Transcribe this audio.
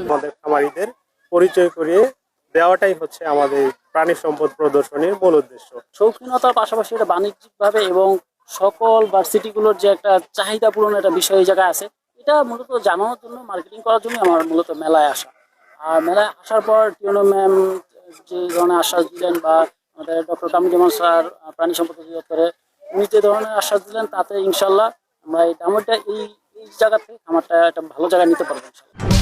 আমাদের খামারিদের পরিচয় করিয়ে দেওয়াটাই হচ্ছে আমাদের প্রাণী সম্পদ প্রদর্শনীর মূল উদ্দেশ্য। শৌখিনতার পাশাপাশি এটা বাণিজ্যিকভাবে এবং সকল ভার্সিটিগুলোর যে একটা চাহিদা পূরণের একটা বিষয় এই জায়গায় আছে, এটা মূলত জানানোর জন্য, মার্কেটিং করার জন্য আমার মূলত মেলায় আসা। আর মেলায় আসার পর টিউনো ম্যাম যে ধরনের আশ্বাস দিলেন, বা আমাদের ডক্টর কামরুজ্জামান স্যার প্রাণী সম্পদ অধিদপ্তরে উনি যে ধরনের আশ্বাস দিলেন, তাতে ইনশাল্লাহ আমরা এই দামটা এই জায়গা থেকে আমারটা একটা ভালো জায়গায় নিতে পারবো ইনশাল্লাহ।